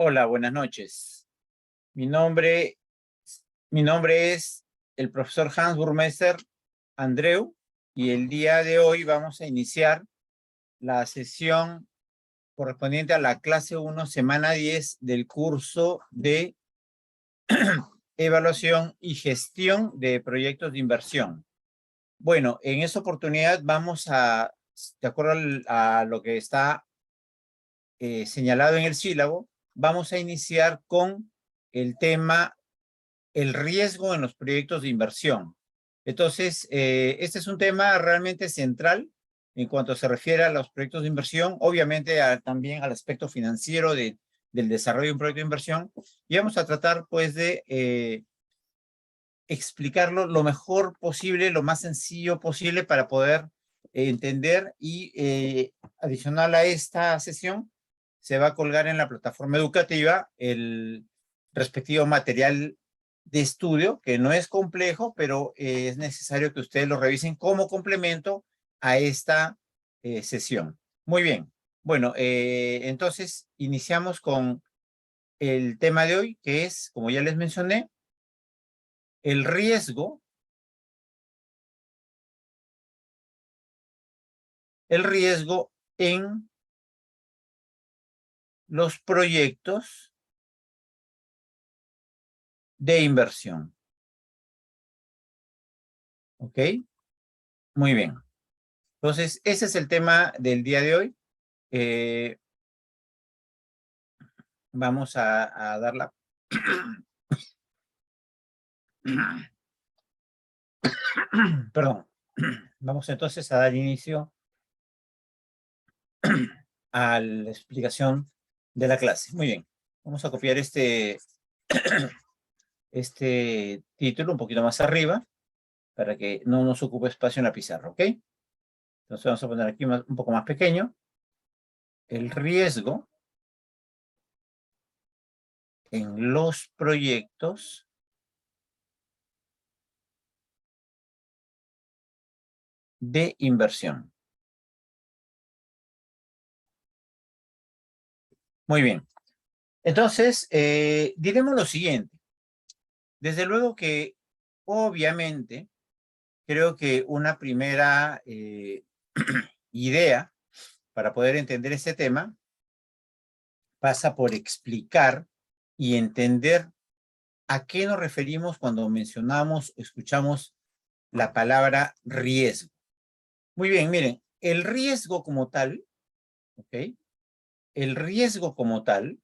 Hola, buenas noches. Mi nombre, mi nombre es el profesor Hans Burmeister Andreu y el día de hoy vamos a iniciar la sesión correspondiente a la clase 1, semana 10 del curso de evaluación y gestión de proyectos de inversión. Bueno, en esta oportunidad vamos a, de acuerdo a lo que está señalado en el sílabo, vamos a iniciar con el tema el riesgo en los proyectos de inversión. Entonces, este es un tema realmente central en cuanto se refiere a los proyectos de inversión, obviamente también al aspecto financiero del desarrollo de un proyecto de inversión, y vamos a tratar pues de explicarlo lo mejor posible, lo más sencillo posible para poder entender y adicional a esta sesión, se va a colgar en la plataforma educativa el respectivo material de estudio, que no es complejo, pero es necesario que ustedes lo revisen como complemento a esta sesión. Muy bien. Bueno, entonces iniciamos con el tema de hoy, que es, como ya les mencioné, el riesgo en los proyectos de inversión. ¿Ok? Muy bien. Entonces, ese es el tema del día de hoy. Vamos a darla. Perdón. Vamos entonces a dar inicio a la explicación de la clase. Muy bien. Vamos a copiar este título un poquito más arriba para que no nos ocupe espacio en la pizarra, ¿ok? Entonces vamos a poner aquí un poco más pequeño. El riesgo en los proyectos de inversión. Muy bien. Entonces, diremos lo siguiente. Desde luego que, obviamente, creo que una primera idea para poder entender este tema pasa por explicar y entender a qué nos referimos cuando mencionamos, escuchamos la palabra riesgo. Muy bien, miren, el riesgo como tal, ¿ok? El riesgo como tal,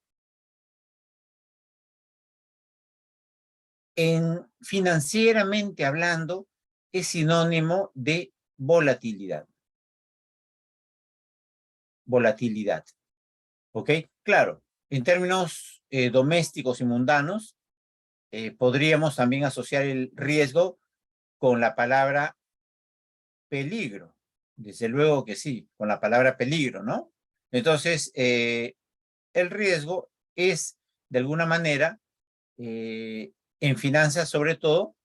financieramente hablando, es sinónimo de volatilidad. Volatilidad, ¿ok? Claro, en términos domésticos y mundanos, podríamos también asociar el riesgo con la palabra peligro. Desde luego que sí, con la palabra peligro, ¿no? Entonces, el riesgo es, de alguna manera, en finanzas sobre todo,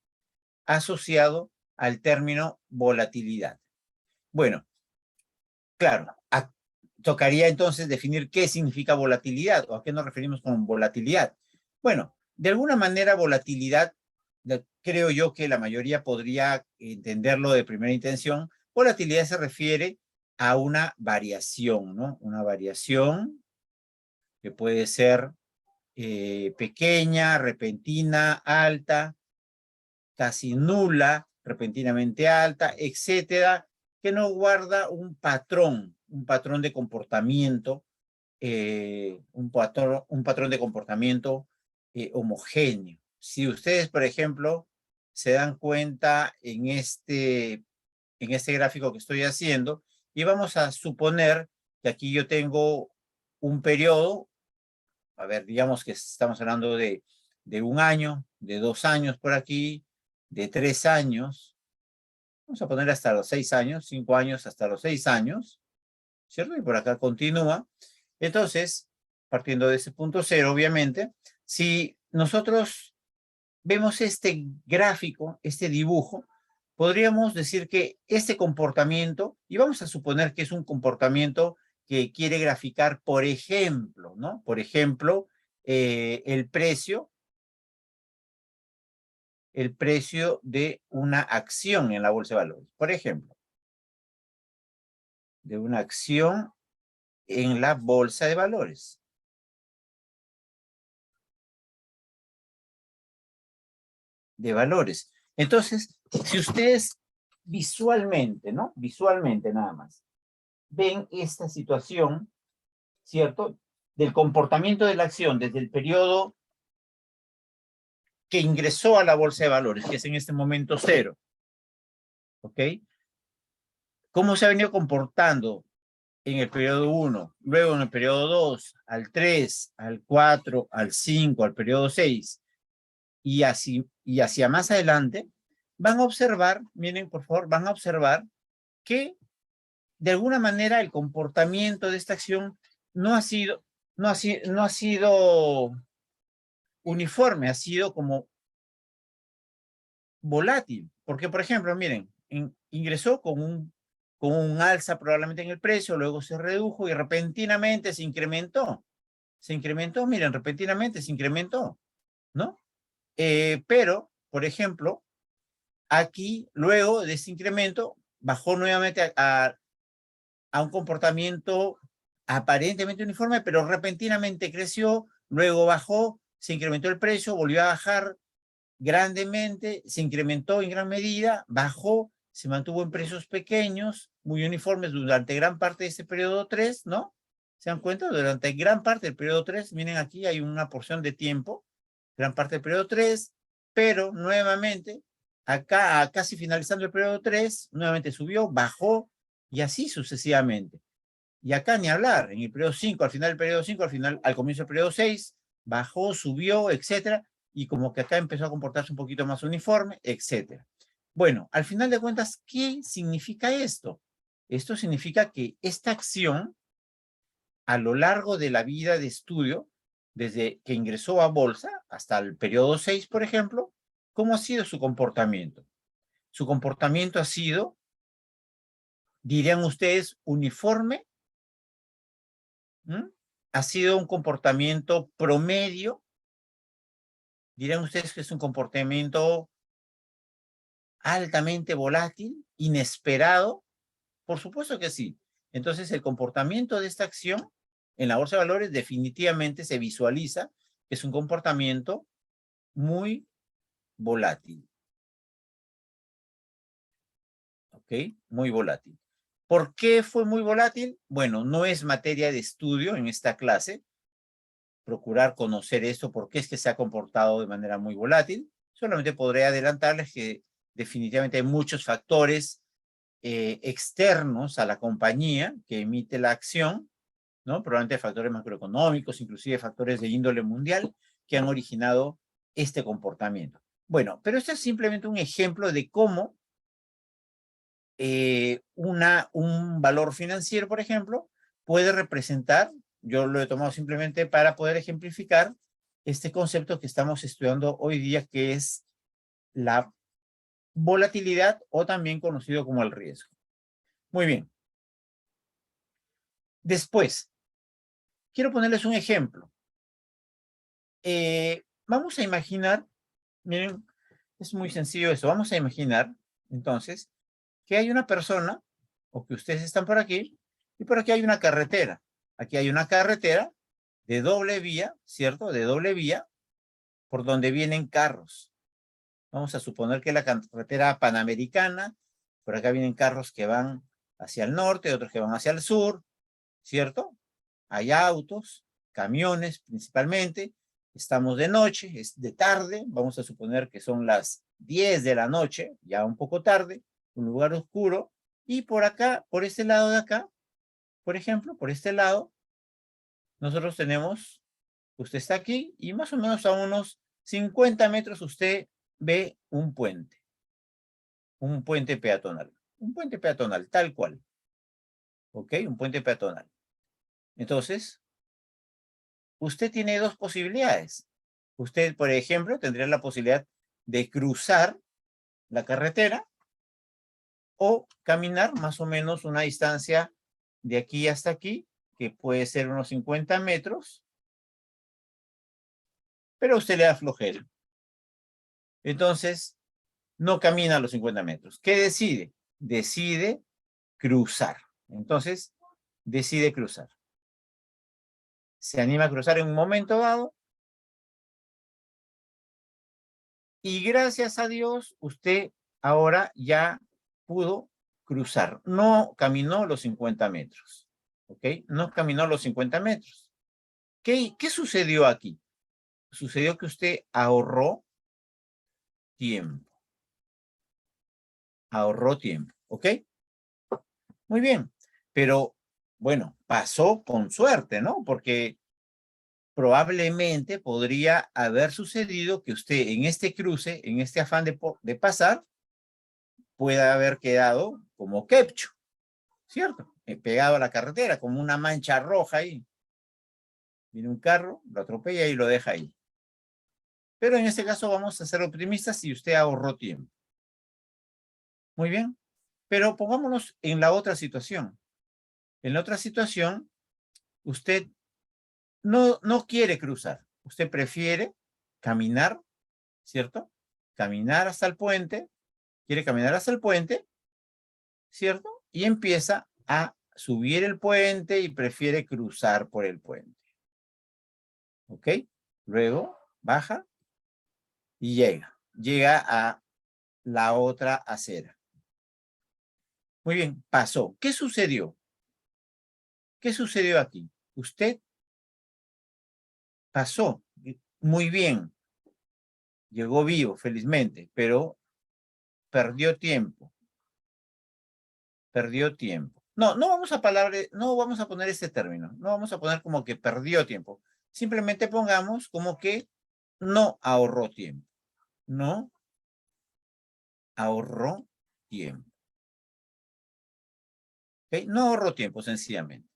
asociado al término volatilidad. Bueno, claro, tocaría entonces definir qué significa volatilidad o a qué nos referimos con volatilidad. Bueno, de alguna manera volatilidad, creo yo que la mayoría podría entenderlo de primera intención. Volatilidad se refiere a una variación, ¿no? Una variación que puede ser pequeña, repentina, alta, casi nula, repentinamente alta, etcétera, que no guarda un patrón de comportamiento, un patrón de comportamiento homogéneo. Si ustedes, por ejemplo, se dan cuenta en este gráfico que estoy haciendo, y vamos a suponer que aquí yo tengo un periodo, a ver, digamos que estamos hablando de 1 año, de 2 años por aquí, de 3 años, vamos a poner hasta los 6 años, 5 años hasta los 6 años, ¿cierto? Y por acá continúa. Entonces, partiendo de ese punto cero, obviamente, si nosotros vemos este gráfico, este dibujo, podríamos decir que este comportamiento, y vamos a suponer que es un comportamiento que quiere graficar, por ejemplo, ¿no? Por ejemplo, el precio de una acción en la bolsa de valores. Por ejemplo, de una acción en la bolsa de valores. De valores. Entonces, si ustedes visualmente, ¿no? Visualmente nada más, ven esta situación, ¿cierto? Del comportamiento de la acción desde el periodo que ingresó a la bolsa de valores, que es en este momento 0. ¿Ok? ¿Cómo se ha venido comportando en el periodo 1, luego en el periodo 2, al 3, al 4, al 5, al periodo 6, y hacia más adelante, van a observar, miren por favor, van a observar que de alguna manera el comportamiento de esta acción no ha sido uniforme, ha sido como volátil. Porque, por ejemplo, miren, ingresó con un alza probablemente en el precio, luego se redujo y repentinamente se incrementó. Se incrementó, miren, repentinamente se incrementó, ¿no? Pero, por ejemplo, aquí, luego de ese incremento, bajó nuevamente a un comportamiento aparentemente uniforme, pero repentinamente creció, luego bajó, se incrementó el precio, volvió a bajar grandemente, se incrementó en gran medida, bajó, se mantuvo en precios pequeños, muy uniformes durante gran parte de este periodo 3, ¿no? ¿Se dan cuenta? Durante gran parte del periodo 3, miren aquí hay una porción de tiempo, gran parte del periodo 3, pero nuevamente, acá casi finalizando el periodo 3, nuevamente subió, bajó y así sucesivamente. Y acá ni hablar, en el periodo 5, al final del periodo 5, al comienzo del periodo 6, bajó, subió, etcétera, y como que acá empezó a comportarse un poquito más uniforme, etcétera. Bueno, al final de cuentas, ¿qué significa esto? Esto significa que esta acción, a lo largo de la vida de estudio, desde que ingresó a bolsa hasta el periodo 6, por ejemplo, ¿cómo ha sido su comportamiento? Su comportamiento ha sido, dirían ustedes, uniforme. ¿Mm? Ha sido un comportamiento promedio. Dirán ustedes que es un comportamiento altamente volátil, inesperado. Por supuesto que sí. Entonces, el comportamiento de esta acción en la bolsa de valores definitivamente se visualiza que es un comportamiento muy volátil. ¿Ok? Muy volátil. ¿Por qué fue muy volátil? Bueno, no es materia de estudio en esta clase procurar conocer esto, por qué es que se ha comportado de manera muy volátil. Solamente podré adelantarles que definitivamente hay muchos factores externos a la compañía que emite la acción, ¿no? Probablemente factores macroeconómicos, inclusive factores de índole mundial, que han originado este comportamiento. Bueno, pero este es simplemente un ejemplo de cómo un valor financiero, por ejemplo, puede representar, yo lo he tomado simplemente para poder ejemplificar este concepto que estamos estudiando hoy día, que es la volatilidad o también conocido como el riesgo. Muy bien. Después, quiero ponerles un ejemplo. Vamos a imaginar, miren, es muy sencillo eso, vamos a imaginar, entonces, que hay una persona, o que ustedes están por aquí, y por aquí hay una carretera. Aquí hay una carretera de doble vía, ¿cierto? De doble vía, por donde vienen carros. Vamos a suponer que la carretera panamericana, por acá vienen carros que van hacia el norte, otros que van hacia el sur, ¿cierto? Hay autos, camiones principalmente. Estamos de noche, es de tarde, vamos a suponer que son las 10 de la noche, ya un poco tarde, un lugar oscuro, y por acá, por este lado de acá, por ejemplo, por este lado, nosotros tenemos, usted está aquí y más o menos a unos 50 metros usted ve un puente peatonal, tal cual, ¿ok? Un puente peatonal. Entonces, usted tiene dos posibilidades. Usted, por ejemplo, tendría la posibilidad de cruzar la carretera o caminar más o menos una distancia de aquí hasta aquí, que puede ser unos 50 metros, pero a usted le da flojera. Entonces, no camina los 50 metros. ¿Qué decide? Decide cruzar. Entonces, decide cruzar. Se anima a cruzar en un momento dado. Y gracias a Dios, usted ahora ya pudo cruzar. No caminó los 50 metros. ¿Ok? No caminó los 50 metros. ¿Qué sucedió aquí? Sucedió que usted ahorró tiempo. Ahorró tiempo. ¿Ok? Muy bien. Pero, bueno, pasó con suerte, ¿no? Porque probablemente podría haber sucedido que usted en este cruce, en este afán de pasar, pueda haber quedado como quepcho, ¿cierto? Pegado a la carretera, como una mancha roja ahí. Viene un carro, lo atropella y lo deja ahí. Pero en este caso vamos a ser optimistas y usted ahorró tiempo. Muy bien. Pero pongámonos en la otra situación. En la otra situación, usted no quiere cruzar. Usted prefiere caminar, ¿cierto? Caminar hasta el puente. Quiere caminar hasta el puente, ¿cierto? Y empieza a subir el puente y prefiere cruzar por el puente. ¿Ok? Luego baja y llega. Llega a la otra acera. Muy bien, pasó. ¿Qué sucedió? ¿Qué sucedió aquí? Usted pasó muy bien. Llegó vivo, felizmente, pero perdió tiempo. Perdió tiempo. No vamos a poner este término. No vamos a poner como que perdió tiempo. Simplemente pongamos como que no ahorró tiempo. No ahorró tiempo. ¿Okay? No ahorró tiempo, sencillamente.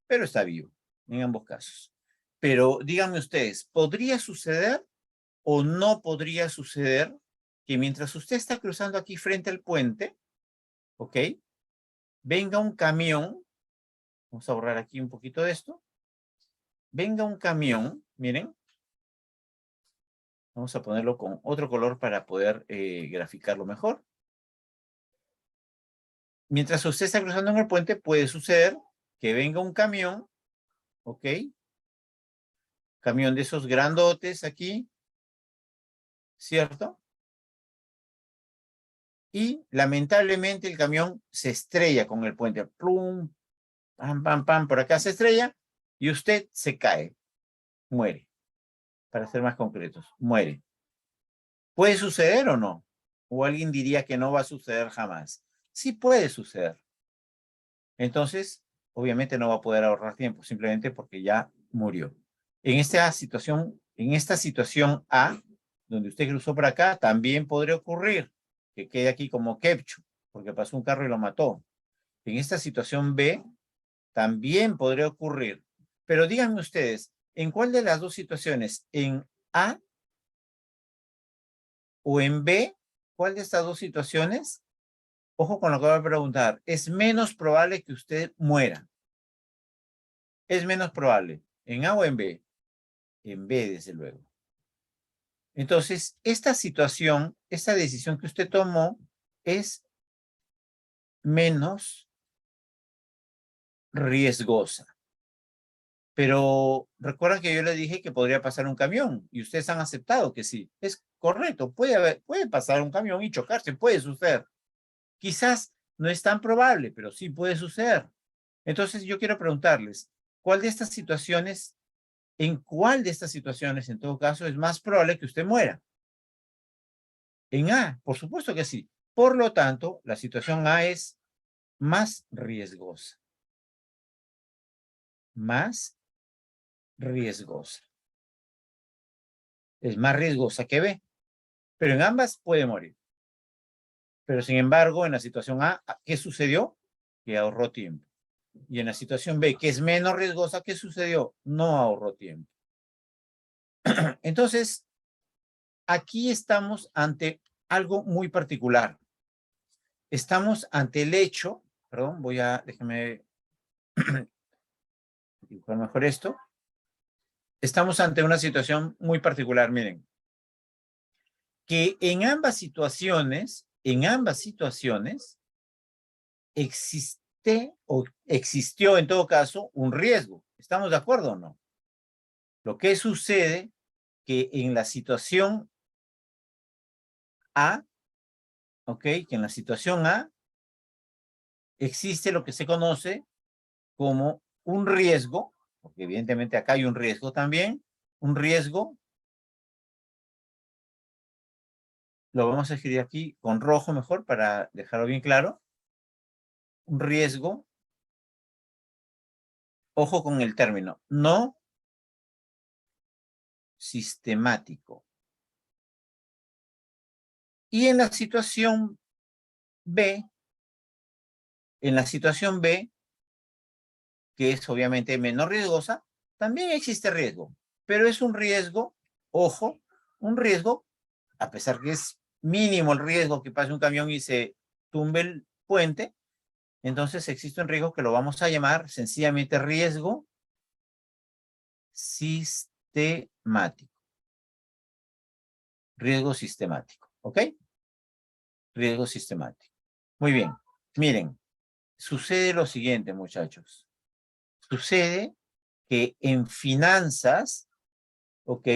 Pero está vivo, en ambos casos. Pero díganme ustedes, ¿podría suceder o no podría suceder que mientras usted está cruzando aquí frente al puente, ¿ok? Venga un camión, vamos a borrar aquí un poquito de esto, venga un camión, miren, vamos a ponerlo con otro color para poder graficarlo mejor. Mientras usted está cruzando en el puente, puede suceder que venga un camión, ¿ok? Camión de esos grandotes aquí, ¿cierto? Y lamentablemente el camión se estrella con el puente. Plum, pam, pam, pam, por acá se estrella y usted se cae, muere. Para ser más concretos, muere. ¿Puede suceder o no? ¿O alguien diría que no va a suceder jamás? Sí puede suceder. Entonces, obviamente no va a poder ahorrar tiempo, simplemente porque ya murió. En esta situación A, donde usted cruzó por acá, también podría ocurrir que quede aquí como quepcho, porque pasó un carro y lo mató. En esta situación B, también podría ocurrir. Pero díganme ustedes, ¿en cuál de las dos situaciones? ¿En A o en B? ¿Cuál de estas dos situaciones? Ojo con lo que voy a preguntar. Es menos probable que usted muera. Es menos probable. ¿En A o en B? En B, desde luego. Entonces, esta situación, esta decisión que usted tomó es menos riesgosa. Pero recuerdan que yo le dije que podría pasar un camión y ustedes han aceptado que sí. Es correcto, puede pasar un camión y chocarse, puede suceder. Quizás no es tan probable, pero sí puede suceder. Entonces yo quiero preguntarles, ¿en cuál de estas situaciones, en todo caso, es más probable que usted muera? En A, por supuesto que sí. Por lo tanto, la situación A es más riesgosa. Más riesgosa. Es más riesgosa que B, pero en ambas puede morir. Pero sin embargo, en la situación A, ¿qué sucedió? Que ahorró tiempo. Y en la situación B, que es menos riesgosa, ¿qué sucedió? No ahorró tiempo. Entonces, aquí estamos ante algo muy particular. Estamos ante el hecho, perdón, déjeme dibujar mejor esto. estamos ante una situación muy particular, miren, que en ambas situaciones, existe o existió en todo caso un riesgo. ¿Estamos de acuerdo o no? Lo que sucede que en la situación A, ¿ok? Que en la situación A existe lo que se conoce como un riesgo, porque evidentemente acá hay un riesgo también, un riesgo, lo vamos a escribir aquí con rojo mejor para dejarlo bien claro, un riesgo, ojo con el término, no sistemático. Y en la situación B, que es obviamente menos riesgosa, también existe riesgo, pero es un riesgo, ojo, un riesgo, a pesar que es mínimo el riesgo que pase un camión y se tumbe el puente, entonces existe un riesgo que lo vamos a llamar sencillamente riesgo sistemático. Riesgo sistemático, ¿ok? Riesgo sistemático. Muy bien, miren, sucede lo siguiente, muchachos. Sucede que en finanzas, ¿ok?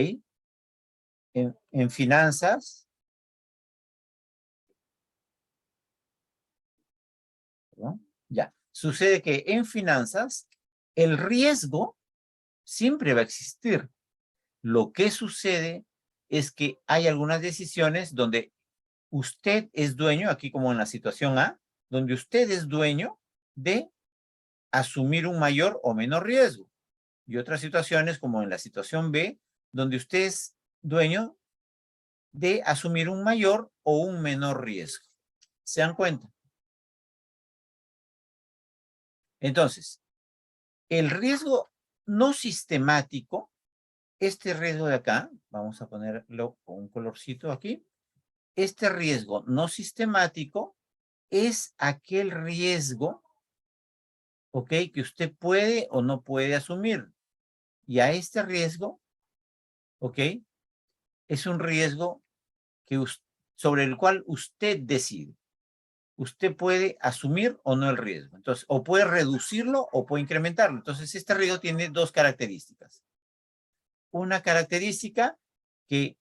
En finanzas, ¿no? Ya, sucede que en finanzas el riesgo siempre va a existir. Lo que sucede es que hay algunas decisiones donde usted es dueño, aquí como en la situación A, donde usted es dueño de asumir un mayor o menor riesgo. Y otras situaciones como en la situación B, donde usted es dueño de asumir un mayor o un menor riesgo. ¿Se dan cuenta? Entonces, el riesgo no sistemático, este riesgo de acá, vamos a ponerlo con un colorcito aquí, este riesgo no sistemático es aquel riesgo, ¿ok? Que usted puede o no puede asumir. Y a este riesgo, ¿ok? Es un riesgo que sobre el cual usted decide. Usted puede asumir o no el riesgo. Entonces, o puede reducirlo o puede incrementarlo. Entonces, este riesgo tiene dos características. Una característica que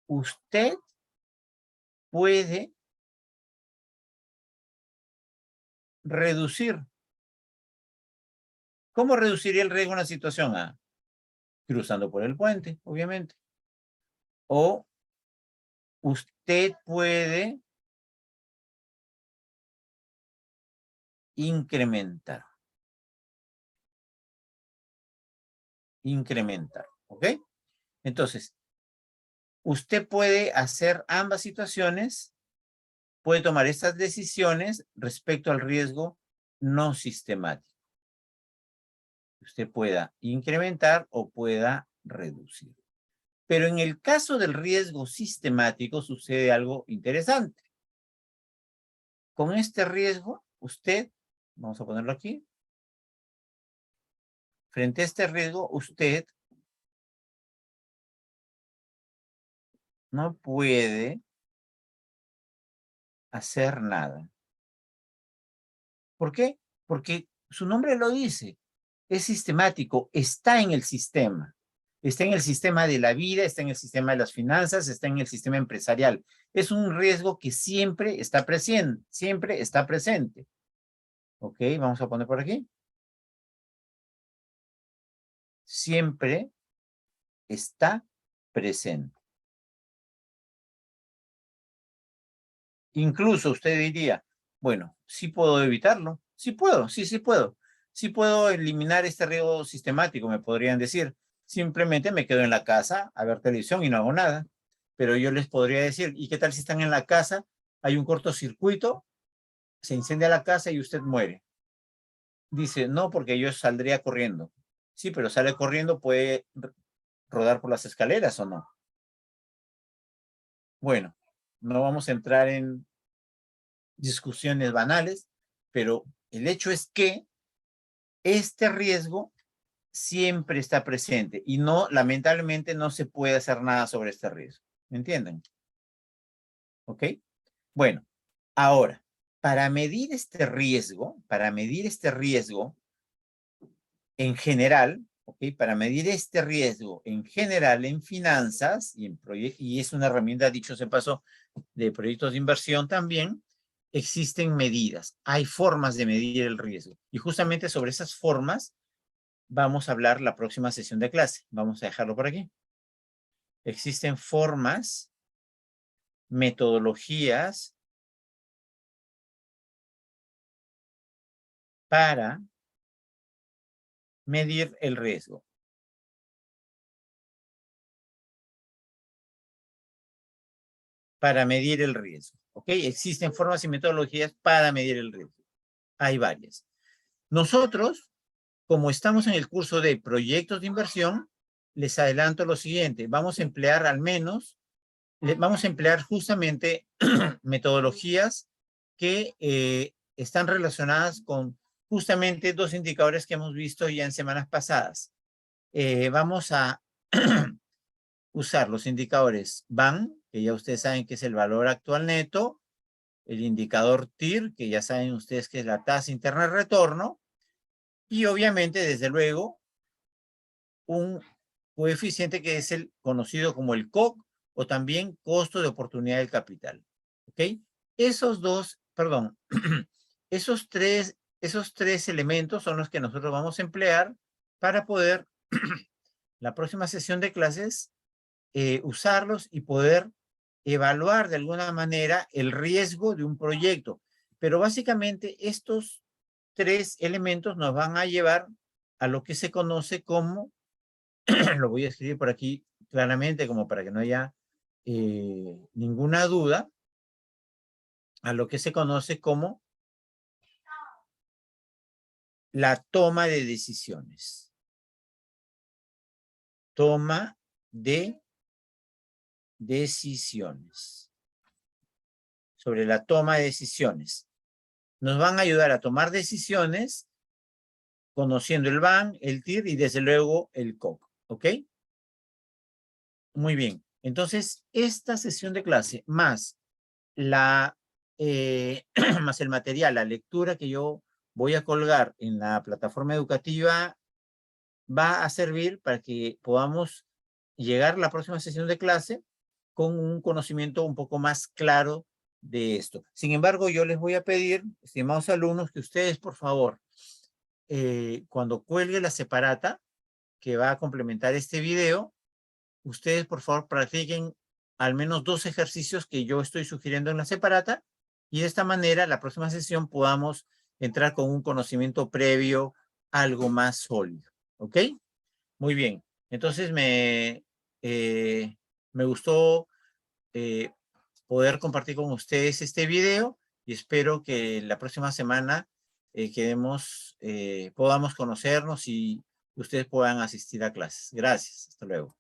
usted puede reducir. ¿Cómo reduciría el riesgo en una situación A? Cruzando por el puente, obviamente. O usted puede incrementar. Incrementar, ¿ok? Entonces, usted puede hacer ambas situaciones, puede tomar estas decisiones respecto al riesgo no sistemático. Usted pueda incrementar o pueda reducir. Pero en el caso del riesgo sistemático sucede algo interesante. Con este riesgo, usted, vamos a ponerlo aquí, frente a este riesgo, usted no puede hacer nada. ¿Por qué? Porque su nombre lo dice, es sistemático, está en el sistema. Está en el sistema de la vida, está en el sistema de las finanzas, está en el sistema empresarial. Es un riesgo que siempre está presente, siempre está presente. Ok, vamos a poner por aquí. Siempre está presente. Incluso usted diría, bueno, sí puedo evitarlo. Sí puedo, sí puedo. Sí puedo eliminar este riesgo sistemático, me podrían decir. Simplemente me quedo en la casa a ver televisión y no hago nada. Pero yo les podría decir, ¿y qué tal si están en la casa? Hay un cortocircuito, se incendia la casa y usted muere. Dice, no, porque yo saldría corriendo. Sí, pero sale corriendo, puede rodar por las escaleras o no. Bueno, no vamos a entrar en discusiones banales, pero el hecho es que este riesgo siempre está presente y no, lamentablemente no se puede hacer nada sobre este riesgo. ¿Me entienden? ¿Ok? Bueno, ahora, para medir este riesgo en general, ¿ok? Para medir este riesgo en general en finanzas y es una herramienta, dicho sea paso, de proyectos de inversión también, existen medidas, hay formas de medir el riesgo. Y justamente sobre esas formas vamos a hablar la próxima sesión de clase. Vamos a dejarlo por aquí. Existen formas, metodologías para medir el riesgo. Para medir el riesgo. ¿Ok? Existen formas y metodologías para medir el riesgo. Hay varias. Nosotros, como estamos en el curso de proyectos de inversión, les adelanto lo siguiente. Vamos a emplear vamos a emplear justamente metodologías que están relacionadas con justamente dos indicadores que hemos visto ya en semanas pasadas. Vamos a usar los indicadores BAN, que ya ustedes saben que es el valor actual neto, el indicador TIR, que ya saben ustedes que es la tasa interna de retorno, y obviamente, desde luego, un coeficiente que es el conocido como el COC, o también costo de oportunidad del capital. ¿Ok? Esos tres elementos son los que nosotros vamos a emplear para poder, la próxima sesión de clases, usarlos y poder evaluar de alguna manera el riesgo de un proyecto. Pero básicamente estos tres elementos nos van a llevar a lo que se conoce como, lo voy a escribir por aquí claramente como para que no haya ninguna duda, a lo que se conoce como la toma de decisiones. Toma de decisiones. Sobre la toma de decisiones. Nos van a ayudar a tomar decisiones conociendo el BAN, el TIR y desde luego el COC. ¿Ok? Muy bien. Entonces, esta sesión de clase más más el material, la lectura que yo voy a colgar en la plataforma educativa va a servir para que podamos llegar a la próxima sesión de clase con un conocimiento un poco más claro de esto. Sin embargo, yo les voy a pedir, estimados alumnos, que ustedes, por favor, cuando cuelgue la separata que va a complementar este video, ustedes, por favor, practiquen al menos 2 ejercicios que yo estoy sugiriendo en la separata y de esta manera, la próxima sesión podamos entrar con un conocimiento previo algo más sólido. ¿Ok? Muy bien. Entonces, me gustó poder compartir con ustedes este video y espero que la próxima semana podamos conocernos y ustedes puedan asistir a clases. Gracias. Hasta luego.